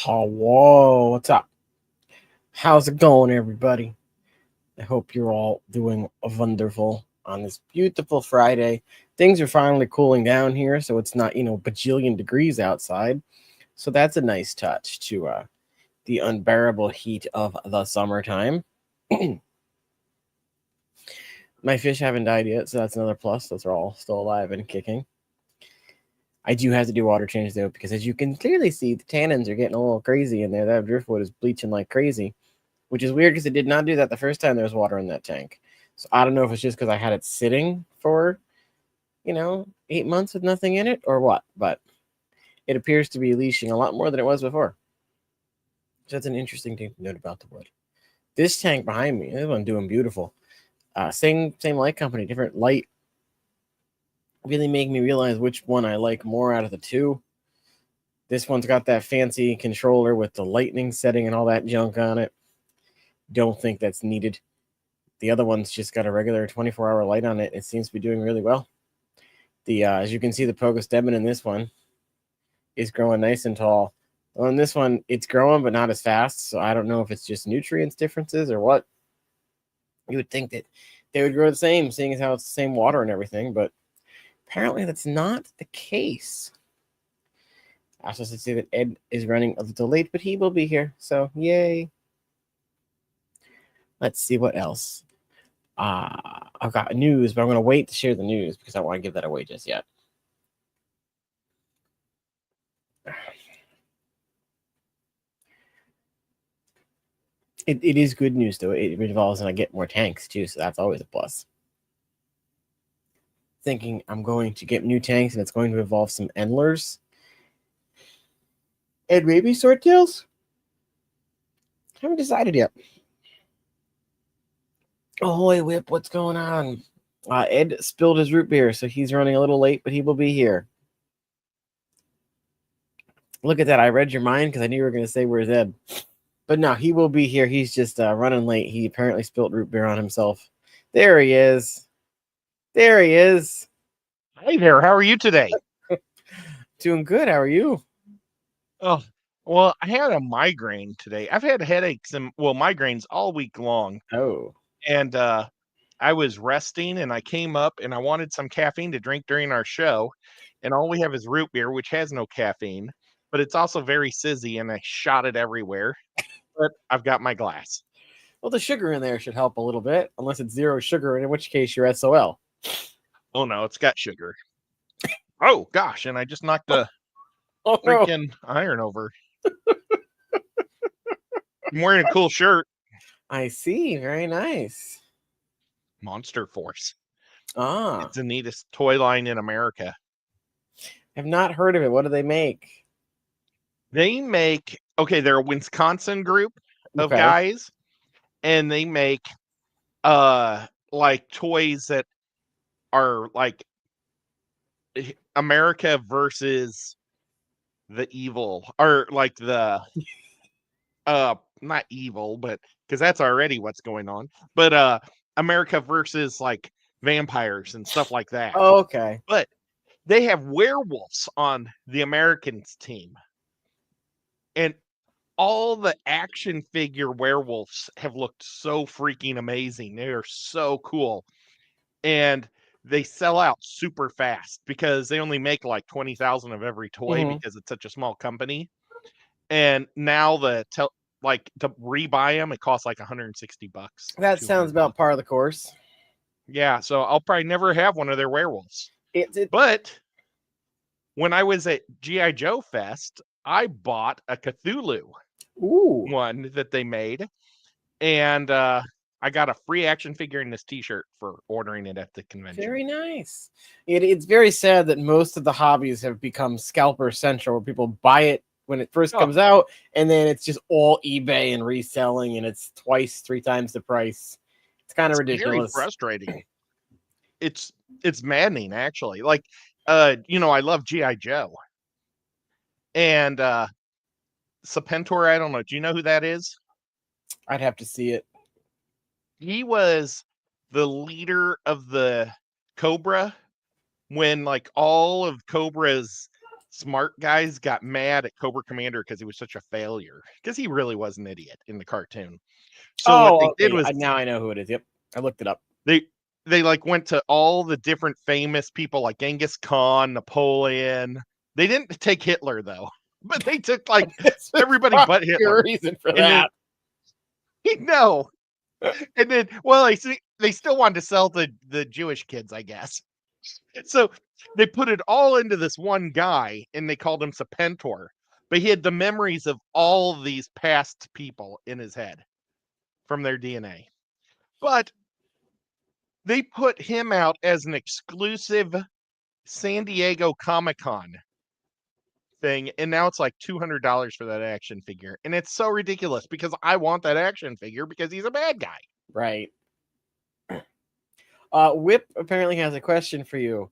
Oh, whoa, what's up? How's it going, everybody? I hope you're all doing wonderful on this beautiful Friday. Things are finally cooling down here, so it's not, bajillion degrees outside. So that's a nice touch to the unbearable heat of the summertime. My fish haven't died yet, so that's another plus. Those are all still alive and kicking. I do have to do water change, though, because as you can clearly see, the tannins are getting a little crazy in there. That driftwood is bleaching like crazy, which is weird because it did not do that the first time there was water in that tank. So I don't know if it's just because I had it sitting for, 8 months with nothing in it or what, but it appears to be leashing a lot more than it was before. So that's an interesting thing to note about the wood. This tank behind me, this one doing beautiful. Same light company, different light. Really make me realize which one I like more out of the two. This one's got that fancy controller with the lightning setting and all that junk on it. Don't think that's needed. The other one's just got a regular 24-hour light on it. It seems to be doing really well. The as you can see, the Pogostemon in this one is growing nice and tall. On this one, it's growing, but not as fast. So I don't know if it's just nutrients differences or what. You would think that they would grow the same, seeing as how it's the same water and everything, but apparently that's not the case. I was supposed to say that Ed is running a little late, but he will be here. So yay. Let's see what else. I've got news, but I'm going to wait to share the news because I don't want to give that away just yet. It is good news, though. It involves and I get more tanks, too, so that's always a plus. Thinking I'm going to get new tanks, and it's going to involve some endlers. And maybe swordtails? Haven't decided yet. Ahoy, Whip, what's going on? Ed spilled his root beer, so he's running a little late, but he will be here. Look at that. I read your mind because I knew you were going to say, where's Ed? But no, he will be here. He's just running late. He apparently spilled root beer on himself. There he is. There he is. Hey there, how are you today? Doing good. How are you? Oh, well, I had a migraine today. I've had headaches and migraines all week long. Oh. And I was resting and I came up and I wanted some caffeine to drink during our show. And all we have is root beer, which has no caffeine, but it's also very sizzy and I shot it everywhere. But I've got my glass. Well, the sugar in there should help a little bit, unless it's zero sugar, in which case you're SOL. Oh no, it's got sugar. Oh gosh, and I just knocked the Oh, no. freaking iron over. I'm wearing a cool shirt. I see. Very nice. Monster Force. Ah. It's the neatest toy line in America. Have not heard of it. What do they make? They're a Wisconsin group of Okay. guys, and they make like toys that are like America versus the evil, or like the not evil, but because that's already what's going on, but America versus like vampires and stuff like that. Oh, okay. But they have werewolves on the Americans team. And all the action figure werewolves have looked so freaking amazing. They are so cool. And they sell out super fast because they only make like 20,000 of every toy because it's such a small company. And now to rebuy them, it costs like $160. That sounds about par of the course. Yeah, so I'll probably never have one of their werewolves. It But when I was at G.I. Joe Fest, I bought a Cthulhu one that they made. And I got a free action figure in this t-shirt for ordering it at the convention. Very nice. It's very sad that most of the hobbies have become scalper central, where people buy it when it first comes out, and then it's just all eBay and reselling, and it's twice, 3 times the price. It's kind of ridiculous. Very frustrating. It's maddening, actually. Like, I love G.I. Joe. And Serpentor, I don't know. Do you know who that is? I'd have to see it. He was the leader of the Cobra when like all of Cobra's smart guys got mad at Cobra Commander because he was such a failure. Because he really was an idiot in the cartoon. So what they did was now I know who it is. Yep, I looked it up. they like went to all the different famous people like Genghis Khan, Napoleon. They didn't take Hitler though, but they took like everybody but Hitler. Reason for And that. No. And then, well, they still wanted to sell the Jewish kids, I guess. So they put it all into this one guy, and they called him Serpentor. But he had the memories of all these past people in his head from their DNA. But they put him out as an exclusive San Diego Comic-Con thing, and now it's like $200 for that action figure. And it's so ridiculous because I want that action figure because he's a bad guy. Right. Whip apparently has a question for you.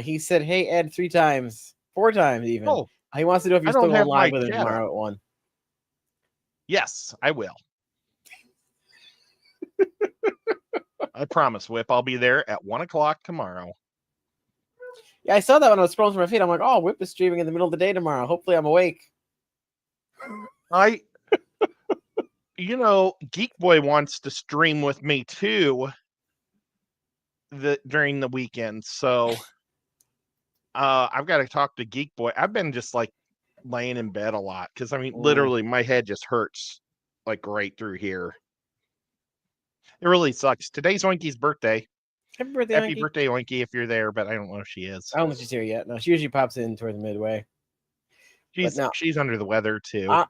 He said, "Hey Ed," 3 times, 4 times even. Oh, He wants to know if you're I still don't going have live my with him chat tomorrow at 1. Yes, I will. I promise, Whip. I'll be there at 1 o'clock tomorrow. Yeah, I saw that when I was scrolling through my feed. I'm like, oh, Whip is streaming in the middle of the day tomorrow. Hopefully I'm awake. Geek Boy wants to stream with me too during the weekend. So I've got to talk to Geek Boy. I've been just like laying in bed a lot because literally my head just hurts like right through here. It really sucks. Today's Oinky's birthday. Happy birthday, Happy Oinky. birthday, Oinky, if you're there, but I don't know if she is. I don't think she's here yet. No, she usually pops in toward the midway. She's under the weather too.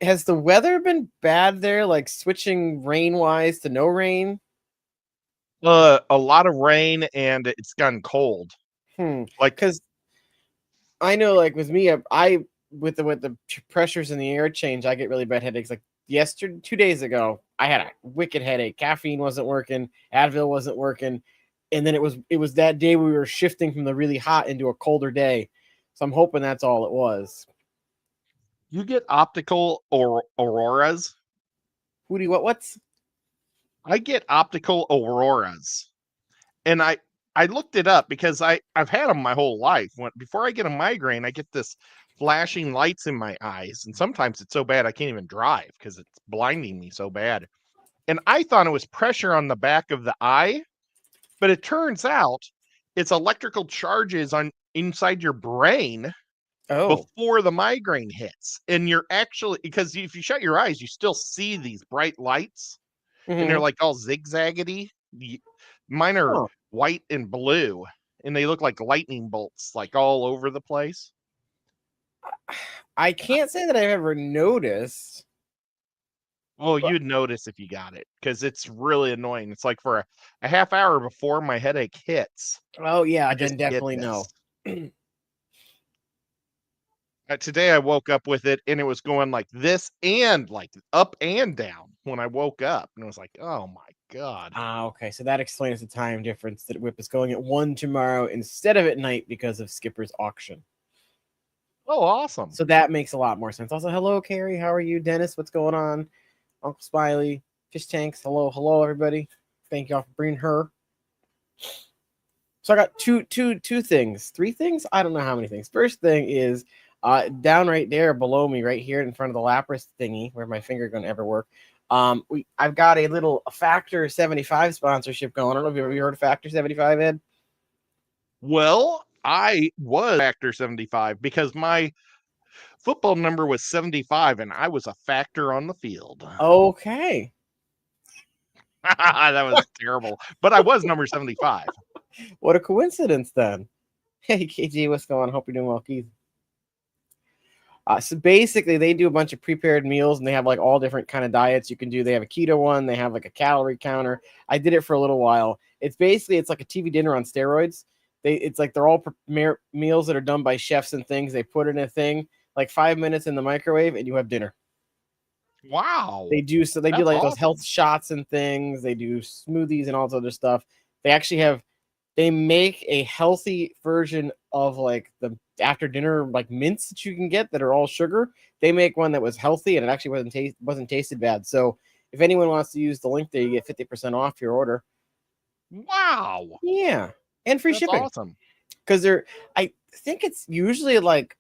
Has the weather been bad there, like switching rain-wise to no rain? A lot of rain, and it's gotten cold. Like, because I know, like with me, I with the pressures in the air change, I get really bad headaches. Like 2 days ago, I had a wicked headache. Caffeine wasn't working, Advil wasn't working, and then it was that day we were shifting from the really hot into a colder day. So I'm hoping that's all it was. You get optical auroras. What's? I get optical auroras, and I looked it up because I've had them my whole life. Before I get a migraine, I get this flashing lights in my eyes, and sometimes it's so bad I can't even drive because it's blinding me so bad. And I thought it was pressure on the back of the eye, but it turns out it's electrical charges inside your brain before the migraine hits. And you're actually, because if you shut your eyes, you still see these bright lights, and they're like all zigzaggedy. Mine are white and blue, and they look like lightning bolts, like all over the place. I can't say that I've ever noticed. Well, you'd notice if you got it, because it's really annoying. It's like for a half hour before my headache hits. Oh yeah, I then definitely know. Today I woke up with it, and it was going like this and like up and down when I woke up, and it was like, oh my god. Okay, so that explains the time difference that Whip is going at 1 tomorrow instead of at night because of Skipper's auction. Oh, awesome. So that makes a lot more sense. Also, hello, Carrie. How are you? Dennis, what's going on? Uncle Smiley, Fish Tanks. Hello, everybody. Thank y'all for bringing her. So I got two things. 3 things? I don't know how many things. First thing is down right there below me, right here in front of the Lapras thingy, where my finger going to ever work. I've got a little Factor 75 sponsorship going. I don't know if you've ever heard of Factor 75, Ed. Well, I was Factor 75 because my football number was 75, and I was a factor on the field. Okay. That was terrible, but I was number 75. What a coincidence, then. Hey, KG, what's going on? Hope you're doing well, Keith. So basically, they do a bunch of prepared meals, and they have like all different kind of diets you can do. They have a keto one. They have like a calorie counter. I did it for a little while. It's like a TV dinner on steroids. It's like they're all meals that are done by chefs and things. They put it in a thing, like 5 minutes in the microwave, and you have dinner. Wow. They do like awesome. Those health shots and things. They do smoothies and all this other stuff. They make a healthy version of like the after dinner like mints that you can get that are all sugar. They make one that was healthy, and it actually wasn't tasted bad. So if anyone wants to use the link there, you get 50% off your order. Wow. Yeah. And free shipping. Awesome. because I think it's usually like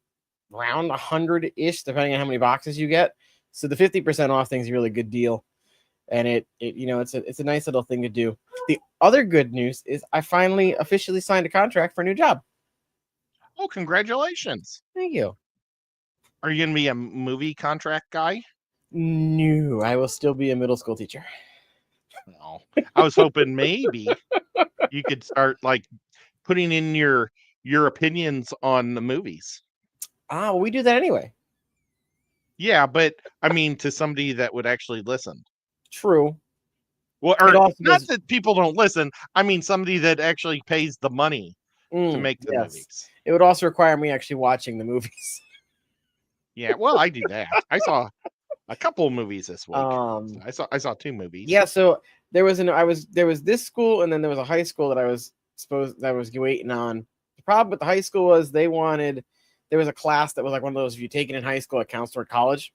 around 100-ish, depending on how many boxes you get. So the 50% off thing is a really good deal, and it's a nice little thing to do. The other good news is I finally officially signed a contract for a new job. Oh, congratulations! Thank you. Are you gonna be a movie contract guy? No, I will still be a middle school teacher. No, I was hoping maybe you could start like putting in your opinions on the movies. Well, we do that anyway. Yeah, but I mean, to somebody that would actually listen. True. Well, It or also not does. that people don't listen. I mean, somebody that actually pays the money to make the Yes. movies. It would also require me actually watching the movies. Yeah, well, I do that. I saw a couple of movies this week. Um, I saw 2 movies. Yeah, so there was this school, and then there was a high school that I was waiting on. The problem with the high school was there was a class that was like one of those, if you take it in high school, it counts toward college.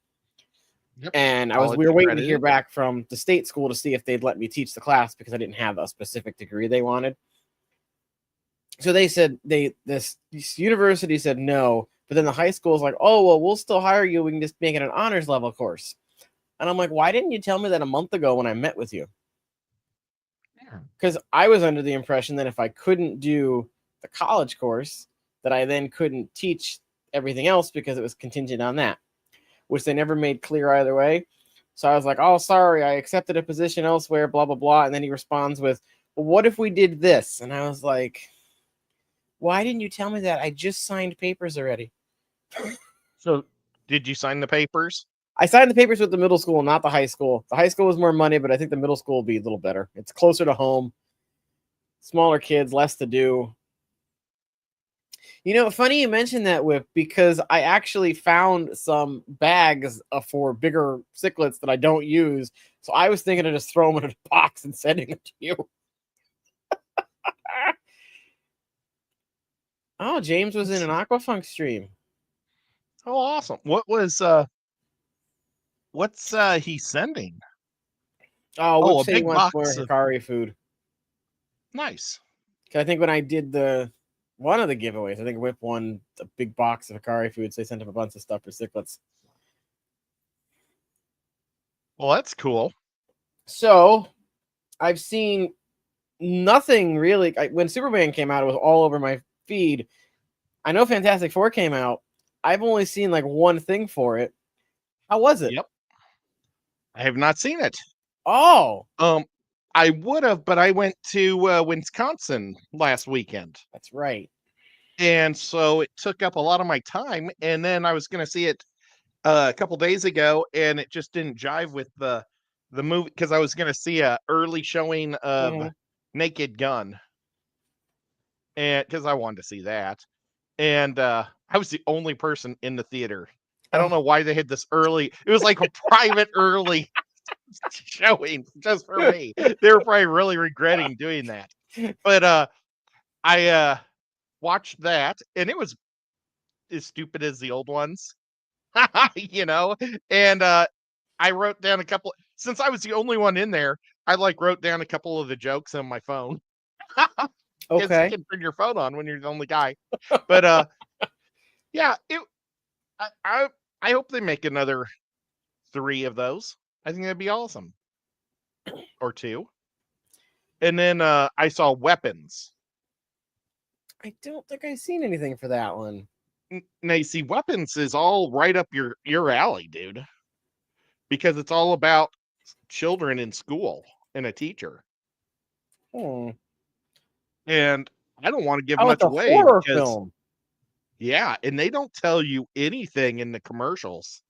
Yep. And we were waiting to hear back from the state school to see if they'd let me teach the class because I didn't have a specific degree they wanted. So they said this university said no, but then the high school was like, oh well, we'll still hire you. We can just make it an honors level course. And I'm like, why didn't you tell me that a month ago when I met with you? Because I was under the impression that if I couldn't do the college course, that I then couldn't teach everything else because it was contingent on that, which they never made clear either way. So I was like, oh, sorry, I accepted a position elsewhere, blah, blah, blah. And then he responds with, well, what if we did this? And I was like, why didn't you tell me that? I just signed papers already. So, did you sign the papers? I signed the papers with the middle school, not the high school. The high school was more money, but I think the middle school will be a little better. It's closer to home, smaller kids, less to do. You know, funny you mentioned that, Whip, because I actually found some bags for bigger cichlids that I don't use. So I was thinking of just throwing them in a box and sending them to you. Oh, James was in an Aquafunk stream. Oh, awesome. What's he sending? Oh, a big wants box more of Hikari food. Nice. I think when I did one of the giveaways, I think Whip won a big box of Hikari foods. They sent him a bunch of stuff for cichlids. Well, that's cool. So I've seen nothing really. When Superman came out, it was all over my feed. I know Fantastic Four came out. I've only seen like one thing for it. How was it? Yep. I have not seen it. Oh. I would have, but I went to Wisconsin last weekend. That's right. And so it took up a lot of my time. And then I was going to see it a couple days ago, and it just didn't jive with the movie because I was going to see a early showing of Naked Gun, and because I wanted to see that, and I was the only person in the theater. I don't know why they had this early. It was like a private early showing just for me. They were probably really regretting doing that. But I watched that, and it was as stupid as the old ones. You know, and I wrote down a couple. Since I was the only one in there, I wrote down a couple of the jokes on my phone. Okay. You can turn your phone on when you're the only guy. But yeah, I hope they make another 3 of those. I think that'd be awesome. Or 2. And then I saw Weapons. I don't think I've seen anything for that one. Now you see, Weapons is all right up your alley, dude. Because it's all about children in school and a teacher. And I don't want to give much away. Horror film. Yeah, and they don't tell you anything in the commercials.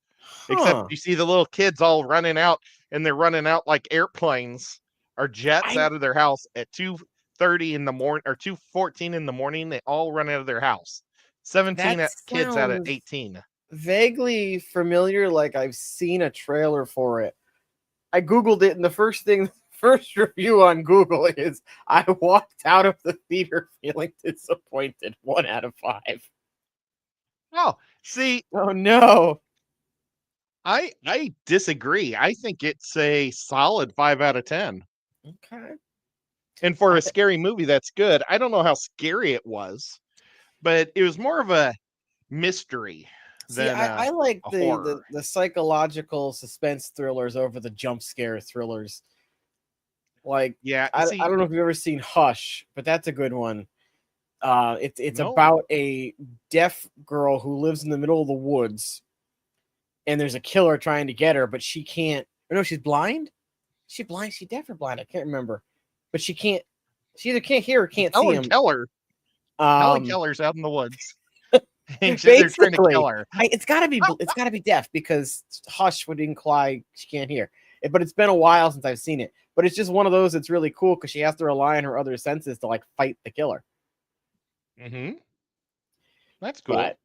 Except you see the little kids all running out, and they're running out like airplanes or jets out of their house at 2:30 in the morning or 2:14 in the morning. They all run out of their house. 17 kids out of 18. Vaguely familiar, like I've seen a trailer for it. I Googled it, and the first review on Google is I walked out of the theater feeling disappointed. 1 out of 5. Oh, see. Oh no. I disagree. I think it's a solid 5 out of 10. Okay. And for a scary movie, that's good. I don't know how scary it was, but it was more of a mystery See, than I like a the, horror. the psychological suspense thrillers over the jump scare thrillers. Like Yeah, I see, don't know if you've ever seen Hush, but that's a good one. It's no, about a deaf girl who lives in the middle of the woods, and there's a killer trying to get her, but she can't. Or no, she's blind. Is she blind? She deaf or blind? I can't remember. But she can't. She either can't hear or can't see Helen him. Keller. Helen Um, Keller's out in the woods, and they're trying to kill basically, her. it's got to be deaf because Hush would imply she can't hear. But it's been a while since I've seen it. But it's just one of those that's really cool because she has to rely on her other senses to like fight the killer. Mm-hmm. That's cool. But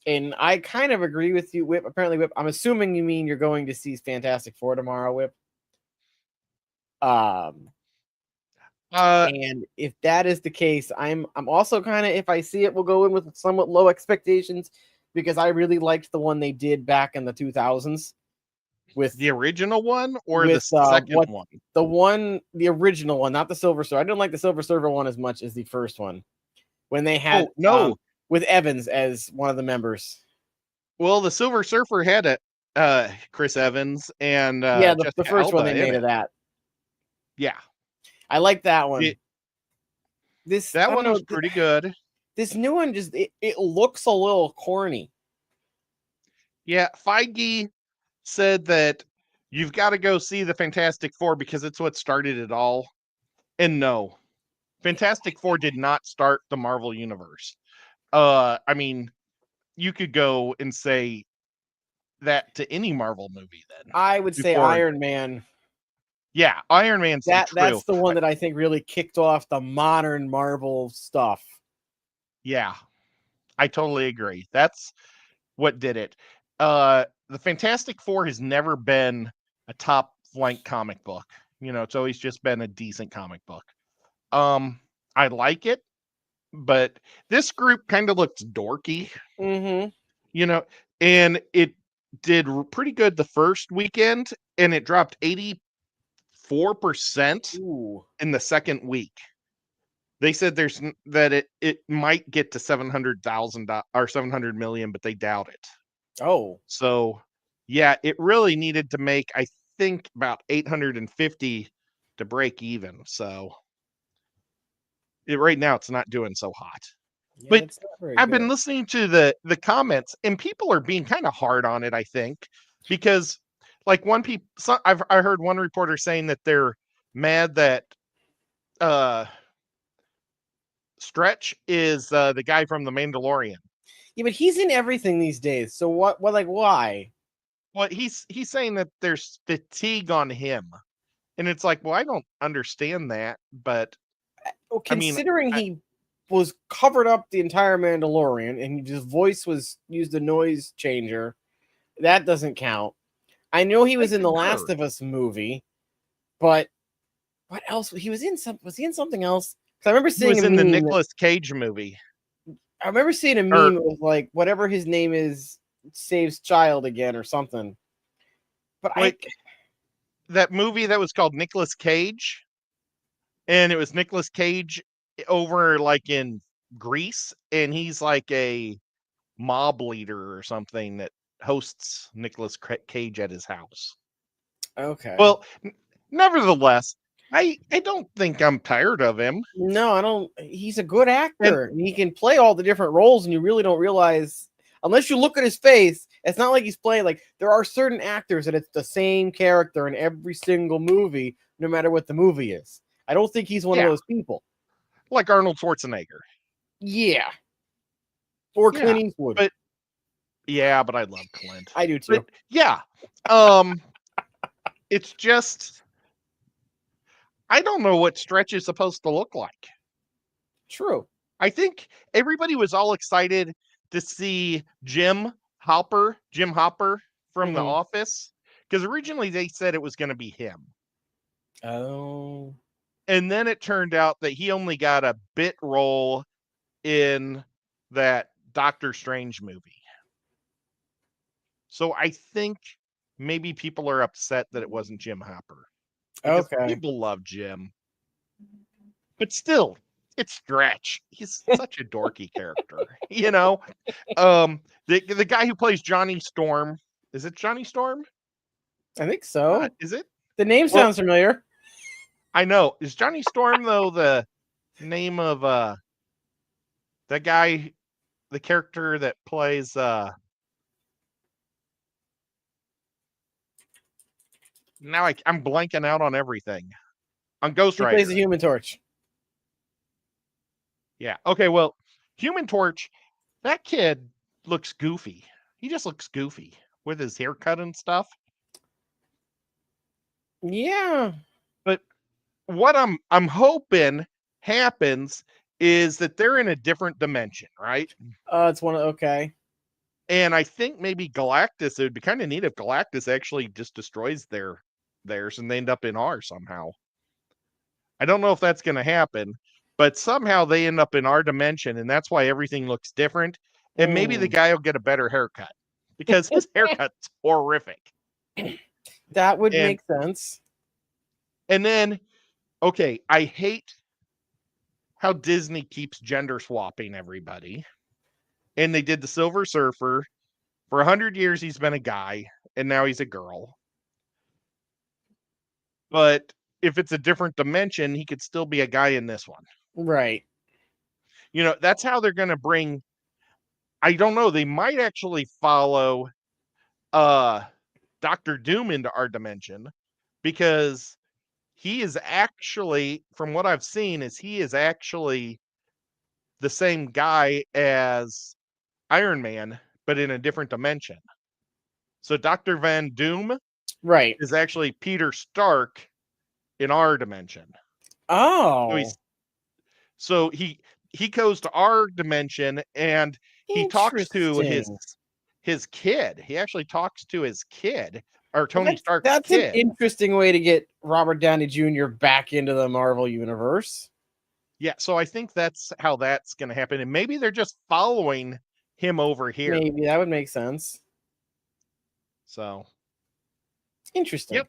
and I kind of agree with you, Whip. Apparently, Whip. I'm assuming you mean you're going to see Fantastic Four tomorrow, Whip. Um, Uh, and if that is the case, I'm also kind of, if I see it, we'll go in with somewhat low expectations because I really liked the one they did back in the 2000s with the original one or the second what one? the original one, not the Silver Surfer. I didn't like the Silver Surfer one as much as the first one when they had Oh no. with Evans as one of the members. Well, the Silver Surfer had a Chris Evans and Yeah, the Jessica first one Alba they in made it. of that. Yeah, I like that one. it, This that I don't one know. was pretty good. This new one just it looks a little corny. Yeah, Feige said that you've got to go see the Fantastic Four because it's what started it all. And no, Fantastic Four did not start the Marvel universe. I mean, you could go and say that to any Marvel movie then. I would say Before, Iron Man. yeah, Iron Man's true. That's the one that I think really kicked off the modern Marvel stuff. Yeah, I totally agree. That's what did it. The Fantastic Four has never been a top flank comic book. You know, it's always just been a decent comic book. I like it, but this group kind of looks dorky, Mm-hmm. you know, and it did pretty good the first weekend and it dropped 84% Ooh. in the second week. They said that it might get to 700,000 or 700 million, but they doubt it. Oh. So, yeah, it really needed to make, I think, about 850 to break even. So, right now it's not doing so hot. Yeah, But that's not very I've been good. listening to the comments, and people are being kind of hard on it. I think because, like, I heard one reporter saying that they're mad that uh, Stretch is the guy from The Mandalorian. Yeah, but he's in everything these days. So what like why? Well, he's saying that there's fatigue on him, and it's like, well, I don't understand that, but Well, I mean, considering he was covered up the entire Mandalorian and his voice was used a noise changer, that doesn't count. I know he I was in the Last concur. of Us movie, but what else? He was in was he in something else? Because I remember He seeing a was in the meme. Nicolas Cage movie, I remember seeing a or meme with like whatever his name is saves child again or something. But like that movie that was called Nicolas Cage, and it was Nicolas Cage over like in Greece, and he's like a mob leader or something that hosts Nicolas Cage at his house. okay. Well, nevertheless, I don't think I'm tired of him. No, I don't. He's a good And actor. And he can play all the different roles, and you really don't realize unless you look at his face. It's not like he's playing like there are certain actors that it's the same character in every single movie, no matter what the movie is. I don't think he's one of yeah, those people. like Arnold Schwarzenegger. Yeah, or Clint Yeah, Eastwood. but yeah, but I love Clint. I do But too. yeah, um, it's just I don't know what Stretch is supposed to look like. True. I think everybody was all excited to see Jim Hopper from The Mm-hmm. Office, because originally they said it was going to be him. Oh. And then it turned out that he only got a bit role in that Doctor Strange movie. So I think maybe people are upset that it wasn't Jim Hopper because Okay. people love Jim. But still, It's Stretch. He's such a dorky character. The guy who plays Johnny Storm, is it Johnny Storm? I think so. Is it? The name Well, sounds familiar. I know. Is Johnny Storm though the name of that guy, the character that plays now I'm blanking out on everything. On Ghost He Rider. plays the Human Torch. Yeah. Okay, well, Human Torch, that kid looks goofy. He just looks goofy with his haircut and stuff. Yeah. But what I'm hoping happens is that they're in a different dimension, right? It's one of okay. And I think maybe Galactus, it would be kind of neat if Galactus actually just destroys theirs and they end up in ours somehow. I don't know if that's going to happen, but somehow they end up in our dimension, and that's why everything looks different. And maybe the guy will get a better haircut because his haircut's horrific. That would make sense. And then, okay, I hate how Disney keeps gender swapping everybody. And they did the Silver Surfer. For 100 years, he's been a guy, and now he's a girl. But if it's a different dimension, he could still be a guy in this one. Right. That's how they're going to bring. I don't know. They might actually follow Dr. Doom into our dimension because he is actually, from what I've seen, he is actually the same guy as Iron Man, but in a different dimension. So Dr. Van Doom is actually Peter Stark in our dimension. Oh. So he goes to our dimension and he talks to his kid. He actually talks to his kid, or Tony Stark's kid. That's an interesting way to get Robert Downey Jr. back into the Marvel universe. Yeah, so I think that's how that's going to happen. And maybe they're just following him over here. Maybe that would make sense. So interesting. Yep.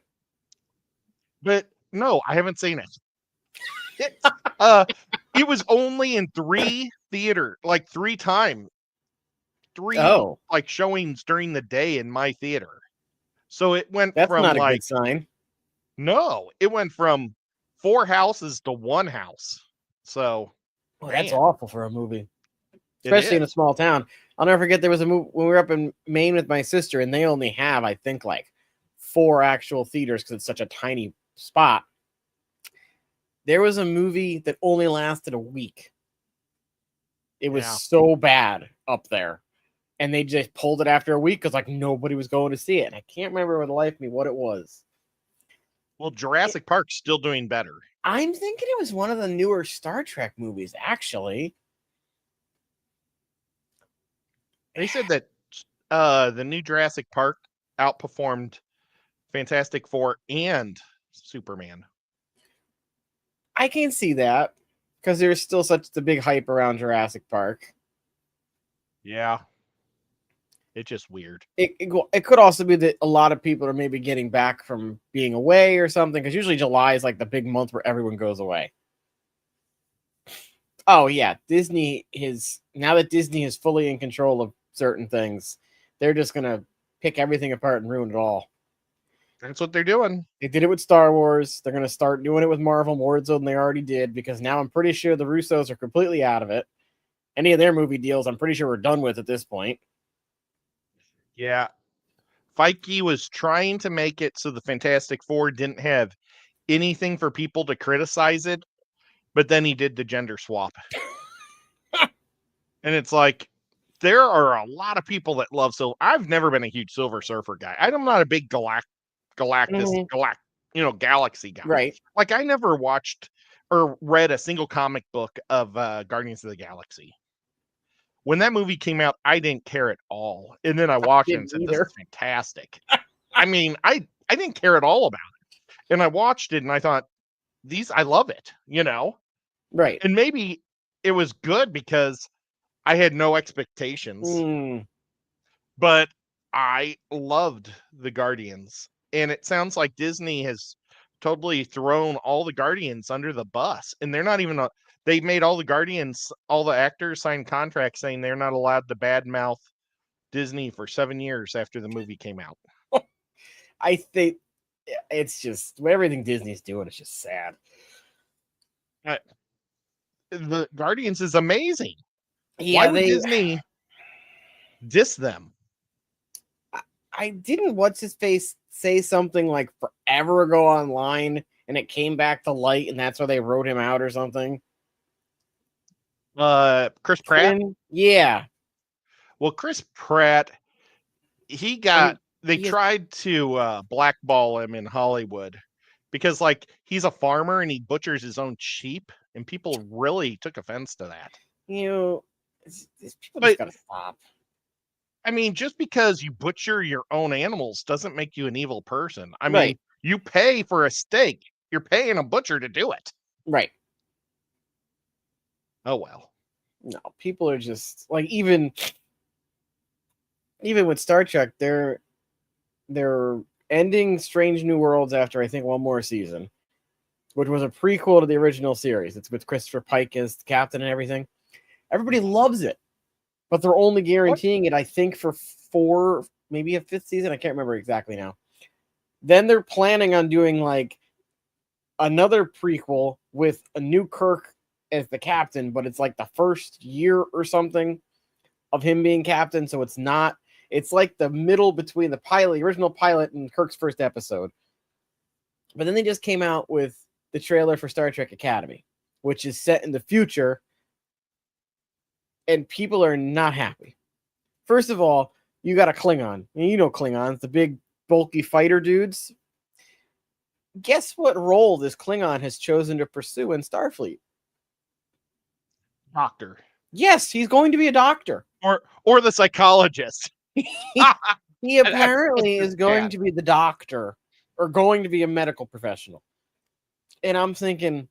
But no, I haven't seen it. It was only in 3 theater, like 3 times. 3 like showings during the day in my theater. So it went That's from not a like good sign. No, it went from 4 houses to 1 house. So that's awful for a movie. Especially in a small town. I'll never forget there was a movie when we were up in Maine with my sister, and they only have, I think, like 4 actual theaters because it's such a tiny spot. There was a movie that only lasted a week. It was so bad up there. And they just pulled it after a week because like nobody was going to see it. And I can't remember with the life of me what it was. Well, Jurassic Park's still doing better. I'm thinking it was one of the newer Star Trek movies, actually. They said that the new Jurassic Park outperformed Fantastic Four and Superman. I can see that because there's still such the big hype around Jurassic Park. Yeah. It's just weird. It could also be that a lot of people are maybe getting back from being away or something, because usually July is like the big month where everyone goes away. Oh yeah, now that Disney is fully in control of certain things, they're just gonna pick everything apart and ruin it all. That's what they're doing. They did it with Star Wars. They're gonna start doing it with Marvel more so than they already did, because now I'm pretty sure the Russos are completely out of it. Any of their movie deals, I'm pretty sure we're done with at this point. Yeah. Feige was trying to make it so the Fantastic Four didn't have anything for people to criticize it, but then he did the gender swap. And it's like, there are a lot of people that love Silver. I've never been a huge Silver Surfer guy. I'm not a big Galaxy guy. Right. Like, I never watched or read a single comic book of Guardians of the Galaxy. When that movie came out, I didn't care at all. And then I watched it and said, this is fantastic. I mean, I didn't care at all about it. And I watched it and I thought, I love it, Right. And maybe it was good because I had no expectations. But I loved the Guardians. And it sounds like Disney has totally thrown all the Guardians under the bus. And they're not even they made all the Guardians, all the actors sign contracts saying they're not allowed to badmouth Disney for 7 years after the movie came out. I think it's just everything Disney's doing is just sad. The Guardians is amazing. Yeah, Why would Disney diss them? I didn't what's his face say something like forever ago online and it came back to light and that's why they wrote him out or something. Chris Pratt? Yeah. Well, Chris Pratt, they tried to blackball him in Hollywood because like he's a farmer and he butchers his own sheep and people really took offense to that. You know, people just gotta stop. I mean, just because you butcher your own animals doesn't make you an evil person. I mean, you pay for a steak. You're paying a butcher to do it. Right. Oh, well. No, people are just like, even with Star Trek, they're ending Strange New Worlds after, I think, one more season, which was a prequel to the original series. It's with Christopher Pike as the captain and everything. Everybody loves it. But they're only guaranteeing it, I think, for 4, maybe a 5th season. I can't remember exactly now. Then they're planning on doing like another prequel with a new Kirk as the captain, but it's like the first year or something of him being captain. So it's like the middle between the original pilot, and Kirk's first episode. But then they just came out with the trailer for Star Trek Academy, which is set in the future. And people are not happy. First of all, you got a Klingon. And you know Klingons, the big, bulky fighter dudes. Guess what role this Klingon has chosen to pursue in Starfleet? Doctor. Yes, he's going to be a doctor. Or the psychologist. He apparently is going to be the doctor, or going to be a medical professional. And I'm thinking,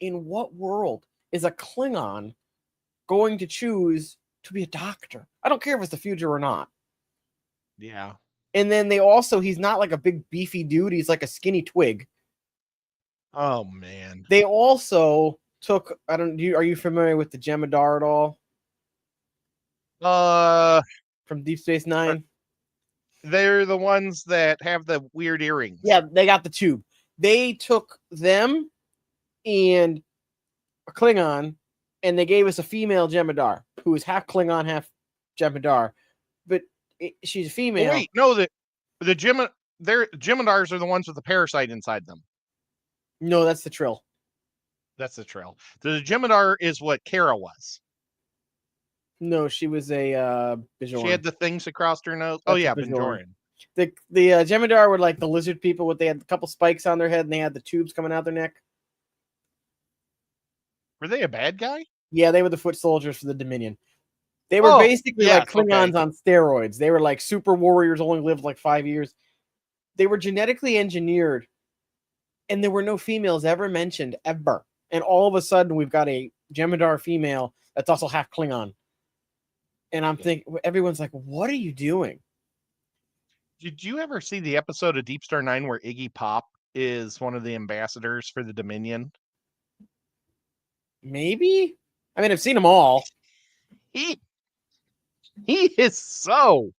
in what world is a Klingon going to choose to be a doctor? I don't care if it's the future or not. Yeah. And then he's not like a big beefy dude. He's like a skinny twig. Oh man. They also took, are you familiar with the Jemadar at all? From Deep Space Nine? They're the ones that have the weird earrings. Yeah, they got the tube. They took them and a Klingon, and they gave us a female Jemadar who is half Klingon, half Jemadar, but she's a female. Oh, wait, no, the Jemadars are the ones with the parasite inside them. No, that's the Trill. That's the Trill. The Jemadar is what Kara was. No, she was a Bajoran. She had the things across her nose. That's Bajoran. The Jemadar were like the lizard people. They had a couple spikes on their head, and they had the tubes coming out their neck. Were they a bad guy? Yeah, they were the foot soldiers for the Dominion. They were basically like Klingons on steroids. They were like super warriors, only lived like 5 years. They were genetically engineered, and there were no females ever mentioned, ever. And all of a sudden, we've got a Jemadar female that's also half Klingon. And I'm thinking, everyone's like, what are you doing? Did you ever see the episode of Deep Star 9 where Iggy Pop is one of the ambassadors for the Dominion? Maybe. I mean, I've seen them all. He is so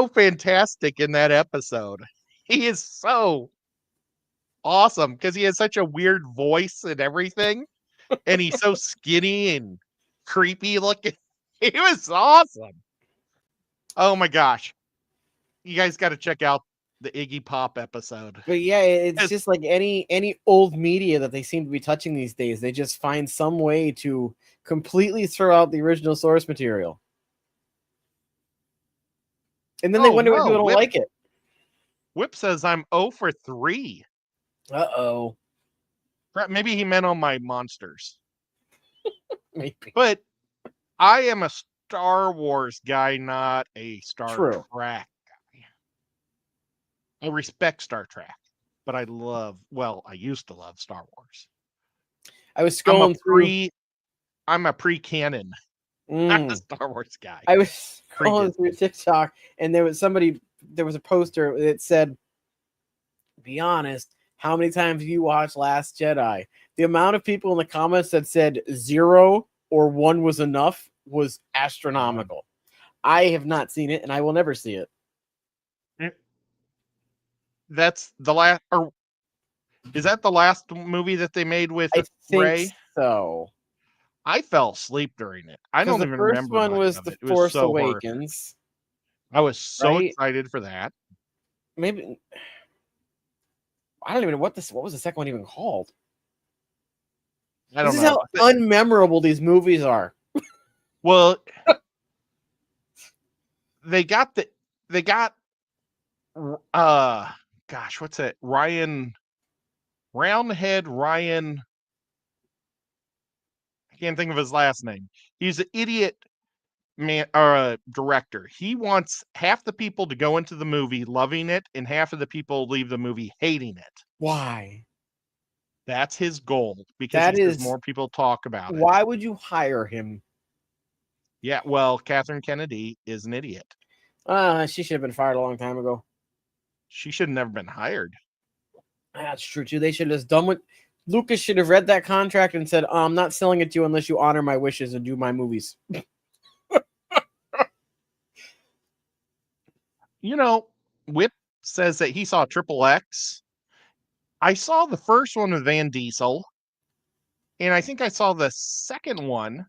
fantastic in that episode. He is so awesome because he has such a weird voice and everything. And he's so skinny and creepy looking. He was awesome. Oh my gosh. You guys got to check out the Iggy Pop episode. But yeah, it's just like any old media that they seem to be touching these days. They just find some way to completely throw out the original source material. And then they wonder why people don't like it. Whip says I'm 0 for 3. Uh-oh. Maybe he meant on my monsters. Maybe. But I am a Star Wars guy, not a Star Trek guy. I respect Star Trek, but I used to love Star Wars. I was scrolling through. I'm a pre-canon. I'm a Star Wars guy. I was scrolling through TikTok, and there was a poster that said, be honest, how many times have you watched Last Jedi? The amount of people in the comments that said 0 or 1 was enough was astronomical. I have not seen it, and I will never see it. That's the last, or is that the last movie that they made with I think Ray? so. I fell asleep during it. I don't The even first remember one much was of The it. It was Force so horrific. Awakens. I was so Right? excited for that. Maybe I don't even know what was the second one even called. I don't This is know. how unmemorable these movies are. Well, they got gosh, what's that? Roundhead Ryan. I can't think of his last name. He's an idiot man or director. He wants half the people to go into the movie loving it and half of the people leave the movie hating it. Why? That's his goal because That he says is more people talk about it. why would you hire him? Yeah, well, Catherine Kennedy is an idiot. She should have been fired a long time ago. She should have never been hired. That's true too. They should have just done what Lucas should have read that contract and said, I'm not selling it to you unless you honor my wishes and do my movies. You know, Whip says that he saw Triple X. I saw the first one with Van Diesel, and I think I saw the second one,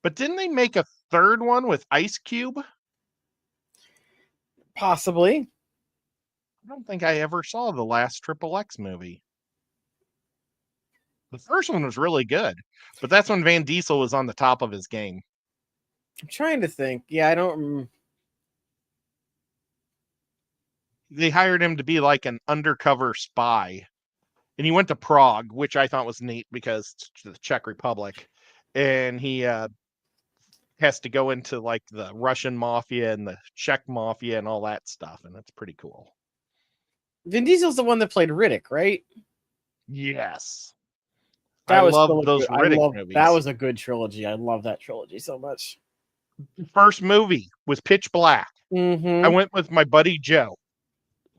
but didn't they make a third one with Ice Cube? Possibly. I don't think I ever saw the last Triple X movie. The first one was really good, but that's when Van Diesel was on the top of his game. I'm trying to think. Yeah, I don't. They hired him to be like an undercover spy, and he went to Prague, which I thought was neat because it's the Czech Republic, and he has to go into like the Russian mafia and the Czech mafia and all that stuff, and it's pretty cool. Vin Diesel's the one that played Riddick, right? Yes. That I was love still those Riddick movies. That was a good trilogy. I love that trilogy so much. First movie was Pitch Black. Mm-hmm. I went with my buddy Joe.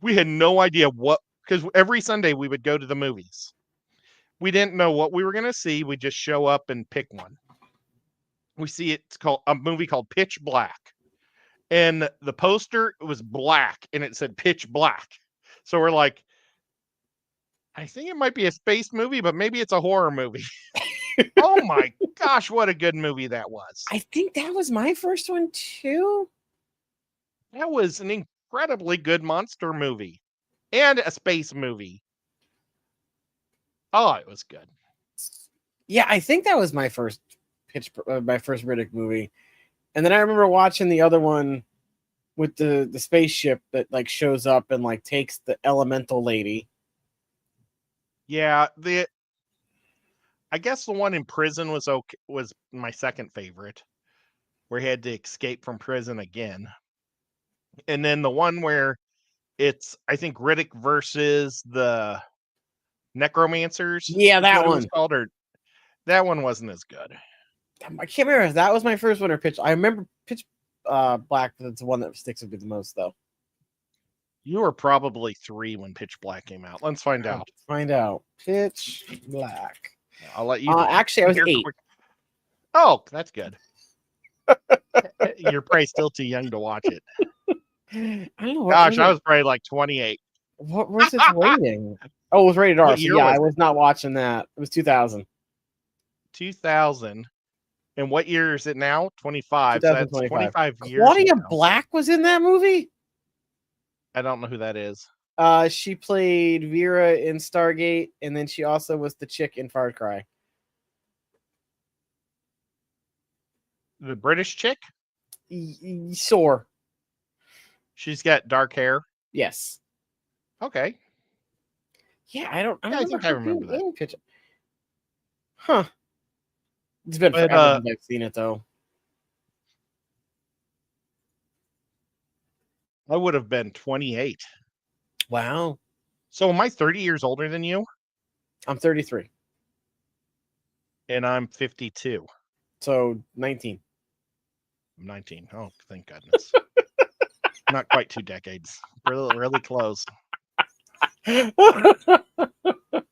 We had no idea what, because every Sunday we would go to the movies. We didn't know what we were going to see. We just show up and pick one. We see it's called a movie called Pitch Black. And the poster was black and it said Pitch Black. So we're like, I think it might be a space movie, but maybe it's a horror movie. Oh my gosh, what a good movie that was. I think that was my first one too. That was an incredibly good monster movie and a space movie. Oh, it was good. Yeah, I think that was my first my first Riddick movie. And then I remember watching the other one with the spaceship that like shows up and like takes the elemental lady. Yeah, I guess the one in prison was okay, was my second favorite, where he had to escape from prison again. And then the one where it's I think Riddick versus the Necromancers. Yeah, that what one. It was called, or that one wasn't as good. I can't remember if that was my first one or Pitch. I remember Pitch Black. That's the one that sticks with me the most, though. You were probably 3 when Pitch Black came out. Let's find out. Let's find out. Pitch Black. I'll let you. Actually, I was 8. Oh, that's good. You're probably still too young to watch it. I don't know. Gosh, I was probably like 28. What was its rating? Oh, it was rated R. What So year yeah, was I was not watching that. It was 2000. 2000. And what year is it now? 25. So that's 25 years. Claudia ago. Black was in that movie? I don't know who that is. She played Vera in Stargate, and then she also was the chick in Far Cry. The British chick? Sore. She's got dark hair. Yes. Okay. Yeah, I think I remember that. Picture. Huh. It's been forever since I've seen it, though. I would have been 28. Wow. So am I 30 years older than you? I'm 33. And I'm 52. So 19. I'm 19. Oh, thank goodness. Not quite 2 decades. Really, really close.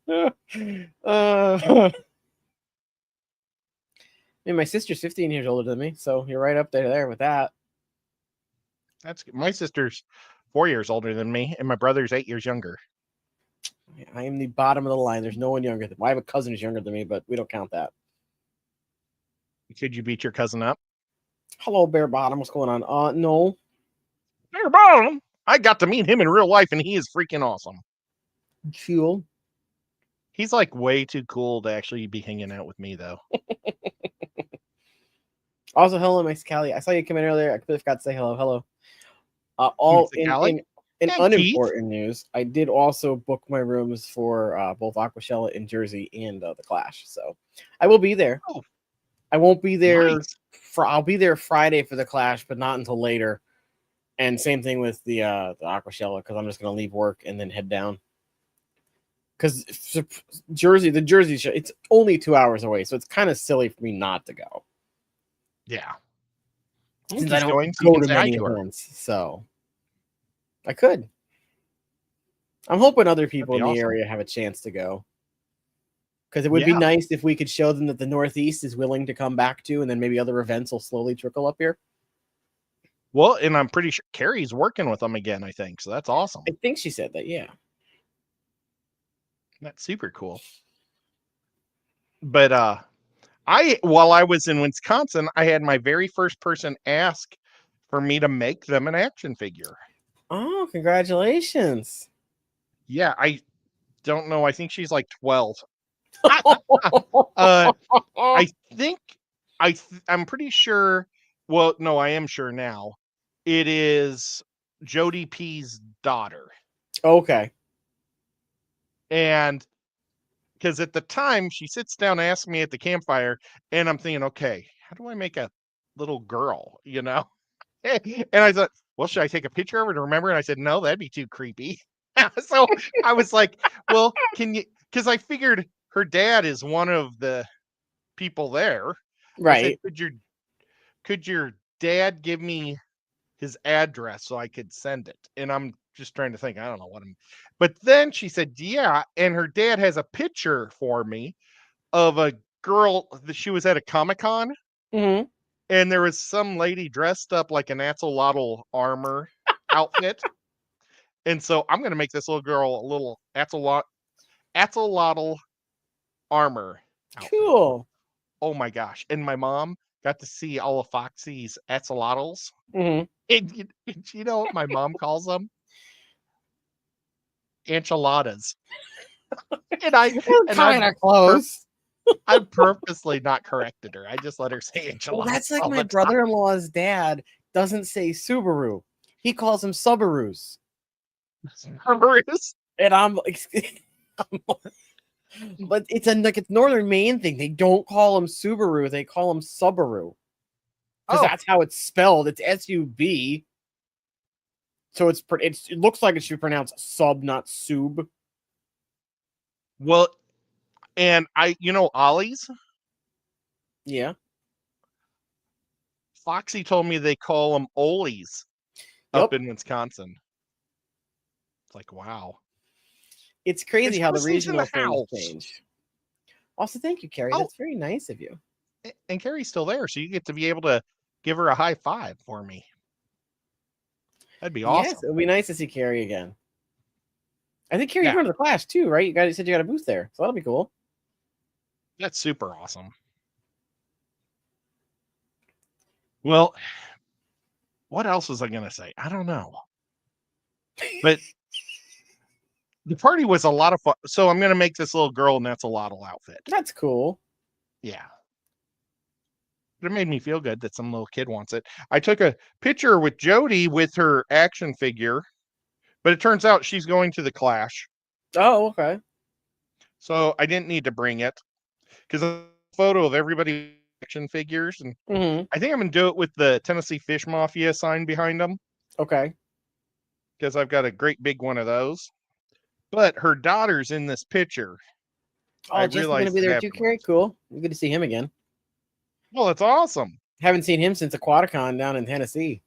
And my sister's 15 years older than me, so you're right up there with that. That's good. My sister's 4 years older than me, and my brother's 8 years younger. I am the bottom of the line. There's no one younger than me. I have a cousin who's younger than me, but we don't count that. Could you beat your cousin up? Hello, Bear Bottom. What's going on? No. Bear Bottom. I got to meet him in real life, and he is freaking awesome. Cool. He's like way too cool to actually be hanging out with me, though. Also, hello, Miss Callie. I saw you come in earlier. I completely forgot to say hello. Hello. All in And unimportant news, I did also book my rooms for both Aquashella in Jersey and the Clash. So I will be there. Oh, I won't be there. nice. I'll be there Friday for the Clash, but not until later. And same thing with the Aquashella, because I'm just going to leave work and then head down. Because the Jersey show, it's only 2 hours away, so it's kind of silly for me not to go. Yeah. Since I don't go to many events, so I could. I'm hoping other people in the area have a chance to go. Because it would be nice if we could show them that the Northeast is willing to come back to, and then maybe other events will slowly trickle up here. Well, and I'm pretty sure Carrie's working with them again, I think. So that's awesome. I think she said that, yeah. That's super cool. But while I was in Wisconsin, I had my very first person ask for me to make them an action figure. Oh, congratulations. Yeah, I don't know. I think she's like 12. I'm pretty sure. Well, no, I am sure now. It is Jody P's daughter. Okay. And because at the time she sits down and asks me at the campfire, and I'm thinking, okay, how do I make a little girl, you know? And I thought, well, should I take a picture of her to remember? And I said, no, that'd be too creepy. So I was like, well, can you, because I figured her dad is one of the people there. Right. I said, could your dad give me his address so I could send it? And I'm just trying to think, I don't know what but then she said, yeah. And her dad has a picture for me of a girl that she was at a Comic-Con. Mm-hmm. And there was some lady dressed up like an axolotl armor outfit. And so I'm going to make this little girl a little axolotl armor outfit. Cool. Oh my gosh. And my mom got to see all of Foxy's axolotls. Mm-hmm. And you know what my mom calls them? Enchiladas. And kind of close. I purposely not corrected her. I just let her say enchiladas. Well, that's like my brother-in-law's dad doesn't say Subaru. He calls them Subarus. Subarus? And I'm like, but it's it's Northern Maine thing. They don't call them Subaru. They call them Subaru. Because that's how it's spelled. It's S-U-B. So it looks like it should be pronounced sub, not sub. Well, and Ollie's? Yeah. Foxy told me they call them Olies up in Wisconsin. It's like, wow. It's crazy how the regional things change. Also, thank you, Carrie. That's very nice of you. And Carrie's still there, so you get to be able to give her a high five for me. That'd be awesome. Yes, it would be nice to see Carrie again. I think Carrie's going to the Clash too, right? You said you got a booth there, so that'll be cool. That's super awesome. Well, what else was I going to say? I don't know. But the party was a lot of fun. So I'm going to make this little girl an axolotl outfit. That's cool. Yeah. It made me feel good that some little kid wants it. I took a picture with Jody with her action figure, but it turns out she's going to the Clash. Oh, okay. So I didn't need to bring it because a photo of everybody action figures, and I think I'm going to do it with the Tennessee Fish Mafia sign behind them. Okay. Because I've got a great big one of those. But her daughter's in this picture. Oh, Jeff's going to be there too, Carrie? Cool. Good to see him again. Well, that's awesome. Haven't seen him since Aquaticon down in Tennessee.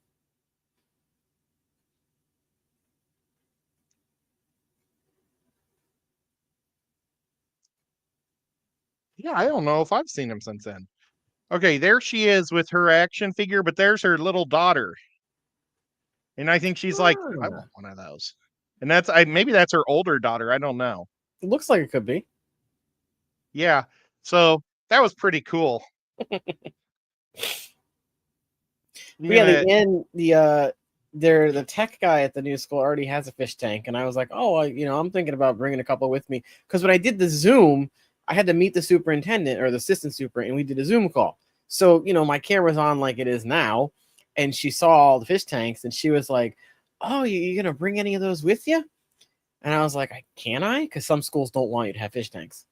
Yeah, I don't know if I've seen him since then. Okay, there she is with her action figure, but there's her little daughter. And I think she's like, I Ah, want one of those. And maybe that's her older daughter. I don't know. it looks like it could be. Yeah. So that was pretty cool. I'm But yeah, gonna the tech guy at the new school already has a fish tank, and I was like, oh, I'm thinking about bringing a couple with me because when I did the Zoom, I had to meet the superintendent or the assistant super, and we did a Zoom call. So my camera's on like it is now, and she saw all the fish tanks, and she was like, "Oh, you gonna bring any of those with you?" And I was like, "Can I?" Because some schools don't want you to have fish tanks.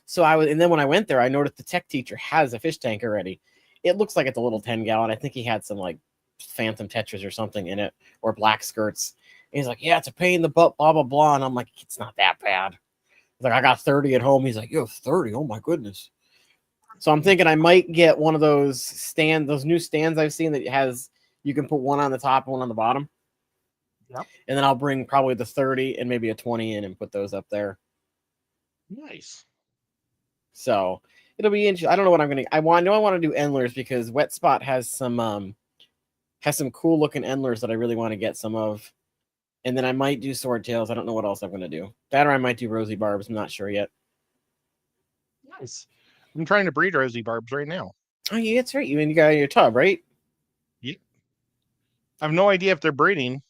So and then when I went there, I noticed the tech teacher has a fish tank already. It looks like it's a little 10-gallon. I think he had some like Phantom Tetras or something in it, or black skirts. And he's like, yeah, it's a pain in the butt, blah, blah, blah. And I'm like, it's not that bad. He's like, I got 30 at home. He's like, you have 30. Oh my goodness. So I'm thinking I might get one of those new stands I've seen that you can put one on the top and one on the bottom. Yep. And then I'll bring probably the 30 and maybe a 20 in and put those up there. Nice. So it'll be interesting. I don't know what I'm gonna. I want to do endlers because Wet Spot has some cool looking endlers that I really want to get some of, and then I might do swordtails. I don't know what else I'm gonna do. That or I might do rosy barbs. I'm not sure yet. Nice. I'm trying to breed rosy barbs right now. Oh yeah, that's right. You got your tub, right? Yeah. I have no idea if they're breeding.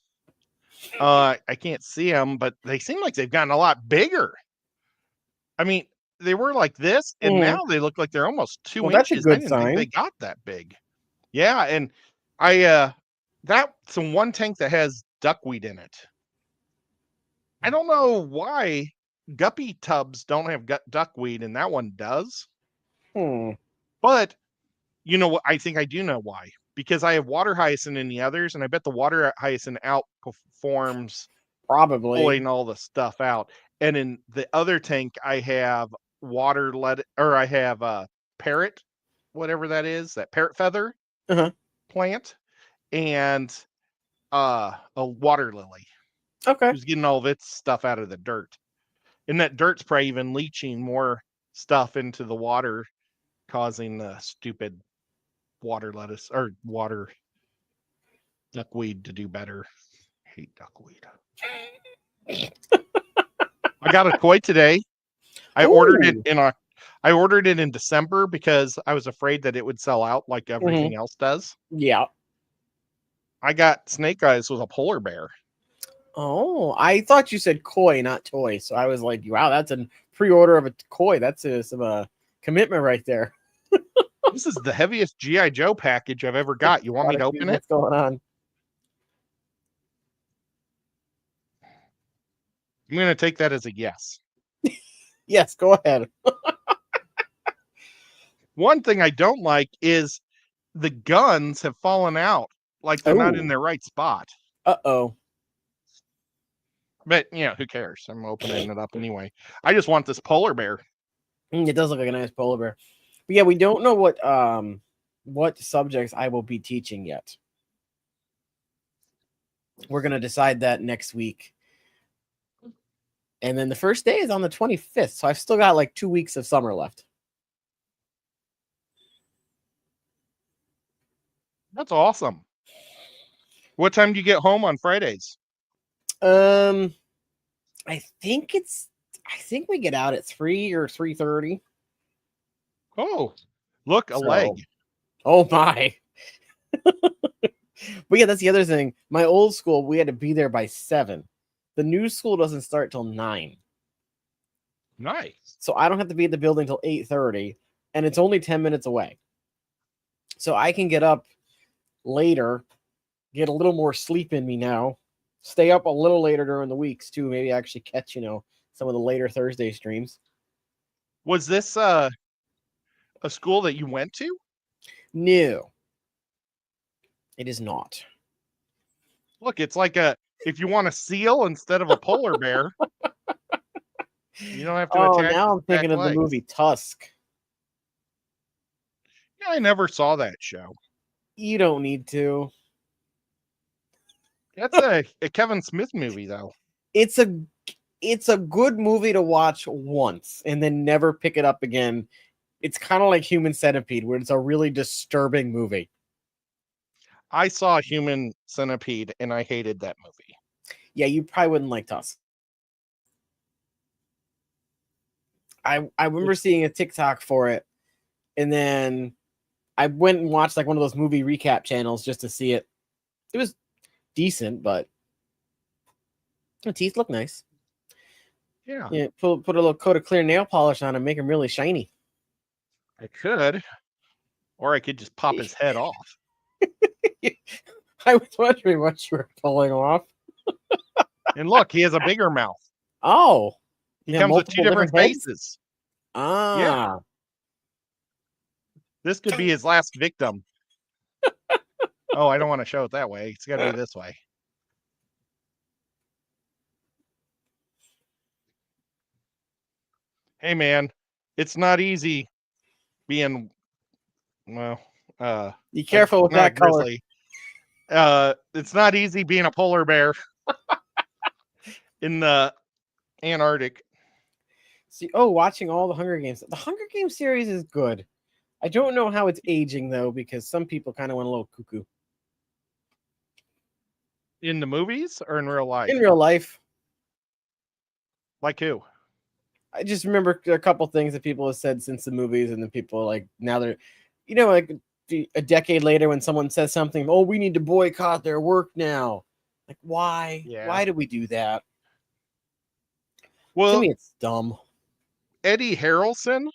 I can't see them, but they seem like they've gotten a lot bigger. I mean, they were like this, and now they look like they're almost 2 Well, that's a inches. I good didn't think sign. they got that big. Yeah, and I that's the one tank that has duckweed in it. I don't know why guppy tubs don't have duckweed, and that one does. But you know what? I think I do know why. Because I have water hyacinth in the others, and I bet the water hyacinth outperforms Probably. pulling all the stuff out. And in the other tank, I have I have parrot, whatever that is, that parrot feather plant, and a water lily. Okay. Who's getting all of its stuff out of the dirt. And that dirt's probably even leaching more stuff into the water, causing the stupid water lettuce or water duckweed to do better. I hate duckweed. I got a koi today. I ordered it in December because I was afraid that it would sell out like everything else does. Yeah. I got snake eyes with a polar bear. Oh, I thought you said koi, not toy. So I was like, wow, that's a pre-order of a koi. That's some commitment right there. This is the heaviest G.I. Joe package I've ever got. You want me to open it? What's going on? I'm going to take that as a yes. Yes, go ahead. One thing I don't like is the guns have fallen out, like they're not in their right spot. Uh-oh. But, who cares? I'm opening it up anyway. I just want this polar bear. It does look like a nice polar bear. But yeah, we don't know what subjects I will be teaching yet. We're going to decide that next week. And then the first day is on the 25th. So I've still got like 2 weeks of summer left. That's awesome. What time do you get home on Fridays? I think we get out at 3 or 3:30. Oh, look, a leg. Oh my. But yeah, that's the other thing. My old school, we had to be there by 7. The new school doesn't start till 9. Nice. So I don't have to be at the building till 8:30, and it's only 10 minutes away. So I can get up later, get a little more sleep in me now, stay up a little later during the weeks too, maybe actually catch, some of the later Thursday streams. Was this a school that you went to? No. It is not. Look, it's like if you want a seal instead of a polar bear, you don't have to attach. Now I'm thinking of the movie Tusk. Yeah, I never saw that show. You don't need to. That's a Kevin Smith movie, though. It's a It's a good movie to watch once and then never pick it up again. It's kind of like Human Centipede, where it's a really disturbing movie. I saw Human Centipede and I hated that movie. Yeah, you probably wouldn't like Tusk. I remember seeing a TikTok for it, and then I went and watched like one of those movie recap channels just to see it. It was decent, but the teeth look nice. Yeah, Yeah, put a little coat of clear nail polish on and make them really shiny. I could, or I could just pop his head off. I was wondering what you were pulling off. And look, he has a bigger mouth. Oh, He yeah, comes with two multiple different heads? faces. Ah, This could be his last victim. Oh, I don't want to show it that way. It's got to be this way. Hey, man, it's not easy being, well, be careful with not that color. grizzly. It's not easy being a polar bear in the Antarctic. See, watching all the Hunger Games. The Hunger Games series is good. I don't know how it's aging though, because some people kind of went a little cuckoo In the movies or in real life? in real life. Like who? I just remember a couple things that people have said since the movies, and then people like now they're, like a decade later when someone says something, oh, we need to boycott their work now. Like, why? Yeah. Why do we do that? Well, to me, it's dumb. Eddie Harrelson,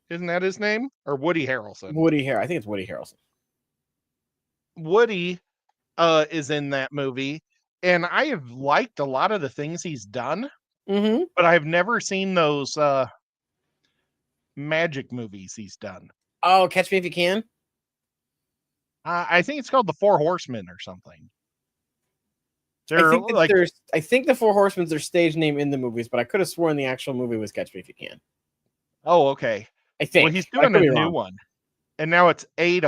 isn't that his name? Or Woody Harrelson? I think it's Woody Harrelson. Woody is in that movie, and I have liked a lot of the things he's done, but I've never seen those magic movies he's done. Oh, Catch Me If You Can? I think it's called The Four Horsemen or something. I think the Four Horsemen's their stage name in the movies, but I could have sworn the actual movie was Catch Me If You Can. Oh, okay. I think. Well, he's doing a new one, and now it's 8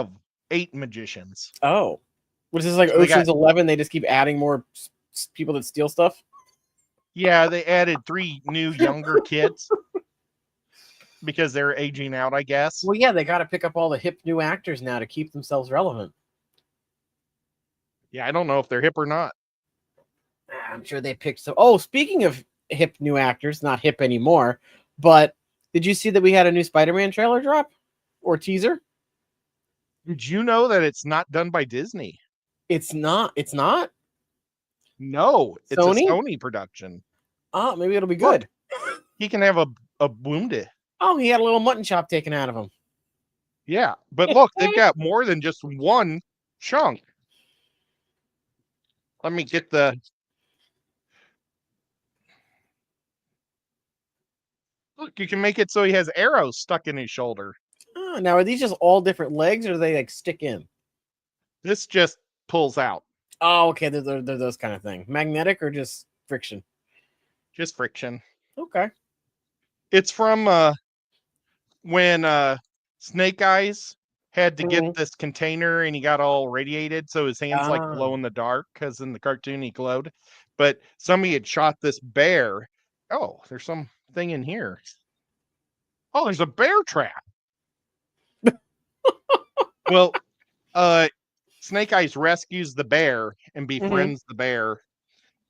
magicians. Oh, which is like So Ocean's 11. They just keep adding more people that steal stuff. Yeah, they added 3 new younger kids because they're aging out, I guess. Well, yeah, they got to pick up all the hip new actors now to keep themselves relevant. Yeah, I don't know if they're hip or not. I'm sure they picked some. Oh, speaking of hip new actors, not hip anymore, but did you see that we had a new Spider-Man trailer drop or teaser? Did you know that it's not done by Disney? It's not. It's not? No, it's Sony? a Sony production. Oh, maybe it'll be good. Look, he can have a wounded. Oh, he had a little mutton chop taken out of him. Yeah, but look, they've got more than just one chunk. Let me get the... Look, you can make it so he has arrows stuck in his shoulder. Oh, now, are these just all different legs, or do they like stick in? This just pulls out. Oh, okay. They're those kind of thing. Magnetic or just friction? Just friction. Okay. It's from when Snake Eyes had to get this container and he got all radiated, so his hands like glow in the dark, because in the cartoon he glowed. But somebody had shot this bear. Oh, there's something in here. Oh, there's a bear trap. Well, Snake Eyes rescues the bear and befriends the bear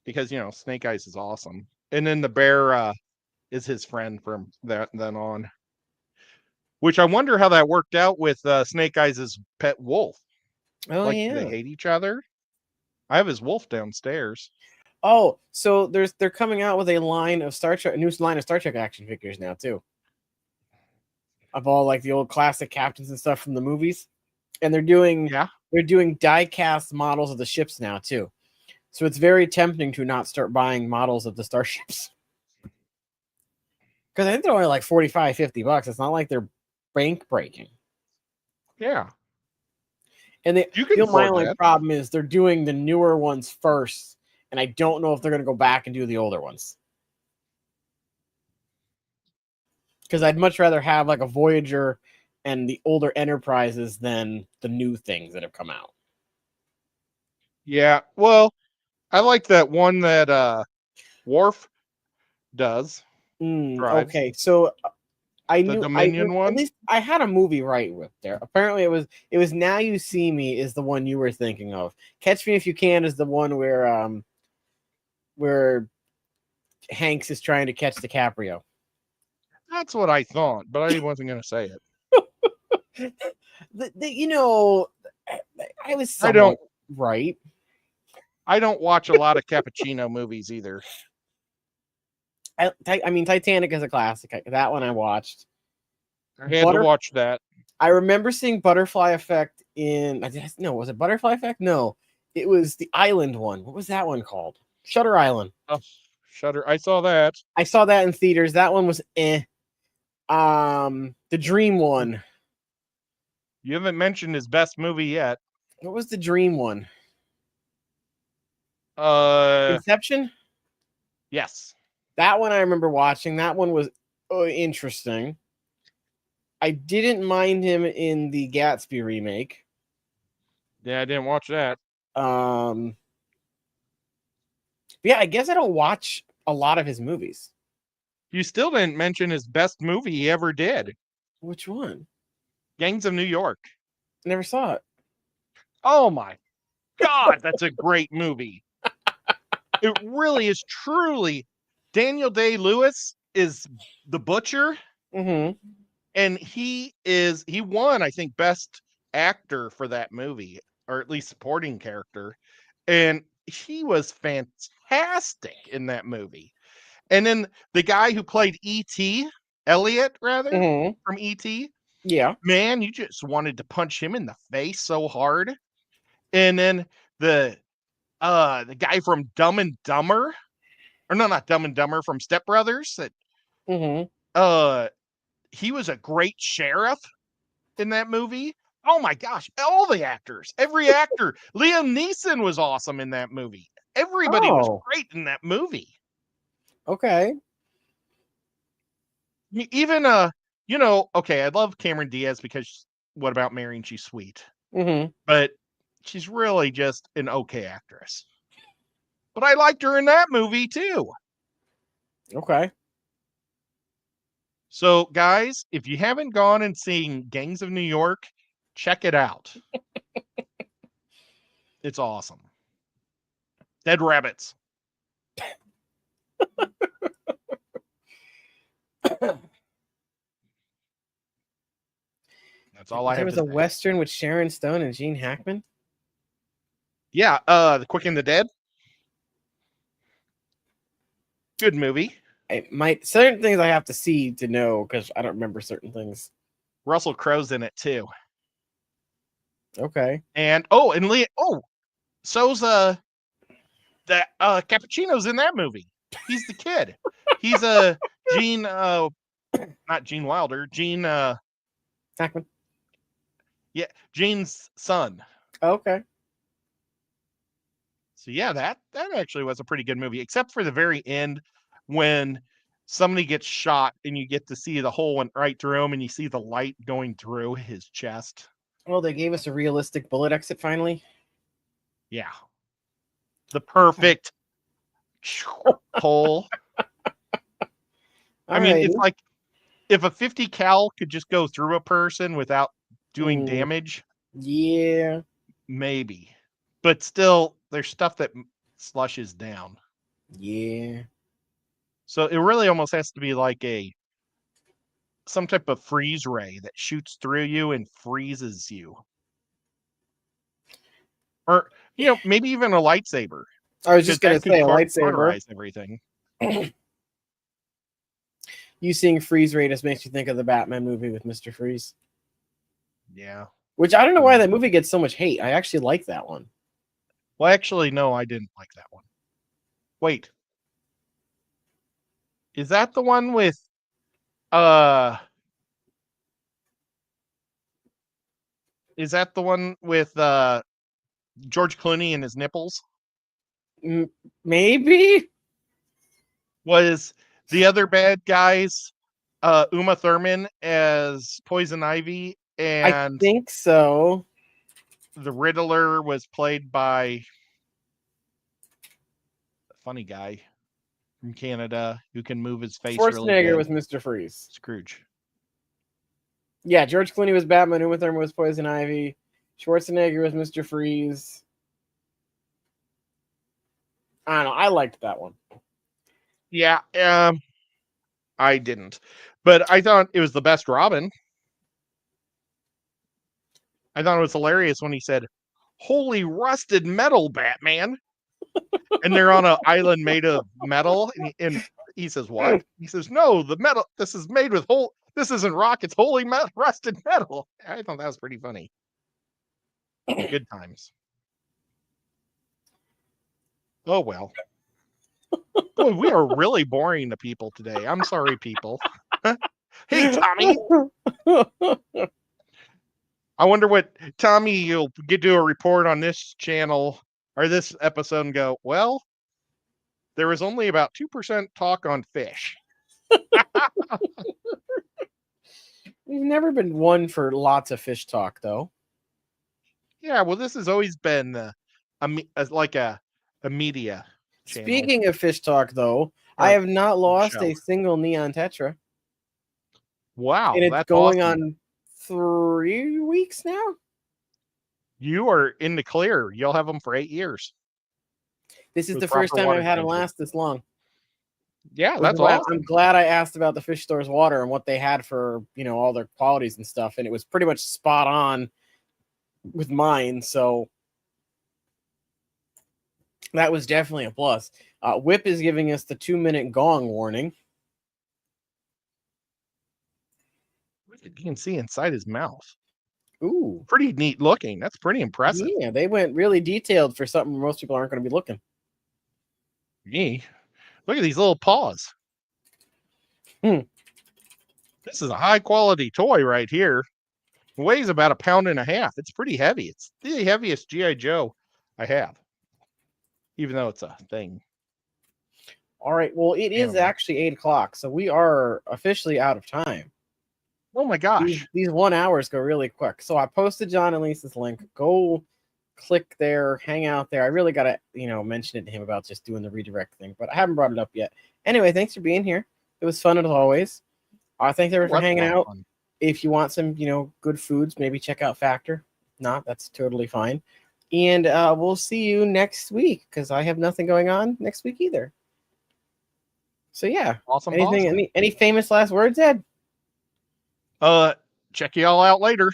because, Snake Eyes is awesome. And then the bear is his friend from then on. Which I wonder how that worked out with Snake Eyes' pet wolf. Oh, like, yeah. do they hate each other? I have his wolf downstairs. Oh, so they're coming out with a new line of Star Trek action figures now too. Of all like the old classic captains and stuff from the movies, and they're doing die-cast models of the ships now too. So it's very tempting to not start buying models of the starships, because I think they're only like $45, $50. It's not like they're bank breaking. Yeah. And my only problem is they're doing the newer ones first, and I don't know if they're going to go back and do the older ones. Because I'd much rather have like a Voyager and the older Enterprises than the new things that have come out. Yeah, well, I like that one that Worf does. Drives. Okay, so I The knew Dominion at one? least I had a movie right with there. Apparently, it was Now You See Me is the one you were thinking of. Catch Me If You Can is the one where Hanks is trying to catch DiCaprio. That's what I thought, but I wasn't going to say it. You know, I was I don't. somewhat right. I don't watch a lot of cappuccino movies either. I mean, Titanic is a classic. That one I watched. I had to watch that. I remember seeing Butterfly Effect no, was it Butterfly Effect? No, it was the Island one. What was that one called? Shutter Island. Oh, Shutter. I saw that. I saw that in theaters. That one was eh. The Dream one. You haven't mentioned his best movie yet. What was the Dream one? Yes. That one I remember watching. That one was interesting. I didn't mind him in the Gatsby remake. Yeah, I didn't watch that. Yeah, I guess I don't watch a lot of his movies. You still didn't mention his best movie he ever did. Which one? Gangs of New York. Never saw it. Oh my God, that's a great movie. It really is truly. Daniel Day-Lewis is the butcher. Mm-hmm. And he won, I think, best actor for that movie, or at least supporting character. And he was fantastic in that movie. And then the guy who played E.T., Elliot, rather, from E.T., yeah, man, you just wanted to punch him in the face so hard. And then the guy from Dumb and Dumber, or no, not Dumb and Dumber, from Step Brothers, that he was a great sheriff in that movie. Oh my gosh, all the actors, every actor. Liam Neeson was awesome in that movie. Everybody was great in that movie. Okay. Even okay, I love Cameron Diaz because What About Mary and She's Sweet. But she's really just an okay actress. But I liked her in that movie too. Okay. So, guys, if you haven't gone and seen Gangs of New York, check it out. It's awesome. Dead rabbits. That's all I have. There was a Western with Sharon Stone and Gene Hackman. Yeah, The Quick and the Dead. Good movie. Certain things I have to see to know because I don't remember certain things. Russell Crowe's in it too. Okay. And so's that Cappuccino's in that movie. He's the kid. He's a Gene not Gene Wilder, Gene Hackman. Yeah, Gene's son. Okay. So yeah, that actually was a pretty good movie, except for the very end when somebody gets shot and you get to see the hole went right through him and you see the light going through his chest. Well, they gave us a realistic bullet exit finally. Yeah. The perfect hole. I mean, it's like if a 50 cal could just go through a person without doing damage. Yeah. Maybe. But still, there's stuff that slushes down. Yeah. So it really almost has to be like some type of freeze ray that shoots through you and freezes you. Or, maybe even a lightsaber. I was just going to say a lightsaber. Everything. You seeing Freeze Ray just makes you think of the Batman movie with Mr. Freeze. Yeah. Which I don't know why that movie gets so much hate. I actually like that one. Well, actually, no, I didn't like that one. Wait. Is that the one with George Clooney and his nipples? Maybe. Was the other bad guys Uma Thurman as Poison Ivy, and I think so. The Riddler was played by a funny guy. from Canada who can move his face really Schwarzenegger good. was Mr. Freeze. Scrooge. Yeah, George Clooney was Batman. Uma Thurman was Poison Ivy. Schwarzenegger was Mr. Freeze. I don't know. I liked that one. Yeah, I didn't, but I thought it was the best Robin. I thought it was hilarious when he said, "Holy rusted metal, Batman!" And they're on an island made of metal, and he says, "What?" He says, "No, the metal. This is made with whole. This isn't rock. It's holy rusted metal." I thought that was pretty funny. Good times. Oh well. Boy, we are really boring to people today. I'm sorry, people. Hey, Tommy. I wonder what Tommy, you'll get to a report on this channel or this episode and go, well, there was only about 2% talk on fish. We've never been one for lots of fish talk, though. Yeah, well, this has always been like a media channel. Speaking of fish talk, though, I have not lost a single neon tetra. Wow, and it's that's going awesome. on 3 weeks now. You are in the clear. You'll have them for 8 years. This is the first time I've had them last this long. Yeah, that's awesome. I'm glad I asked about the fish store's water and what they had for, all their qualities and stuff, and it was pretty much spot on with mine. So that was definitely a plus. Whip is giving us the 2-minute gong warning. You can see inside his mouth. Ooh, pretty neat looking. That's pretty impressive. Yeah, they went really detailed for something most people aren't going to be looking. Gee, look at these little paws. This is a high quality toy right here. It weighs about 1.5 pounds. It's pretty heavy. It's the heaviest G.I. Joe I have, even though it's a thing. All right. Well, it is actually 8 o'clock, so we are officially out of time. Oh my gosh. These 1 hours go really quick. So I posted John and Lisa's link. Go click there, hang out there. I really got to, mention it to him about just doing the redirect thing, but I haven't brought it up yet. Anyway, thanks for being here. It was fun as always. Thanks everyone for hanging out. If you want some, good foods, maybe check out Factor. If not, that's totally fine. And we'll see you next week because I have nothing going on next week either. So yeah. Awesome. Any famous last words, Ed? Check you all out later.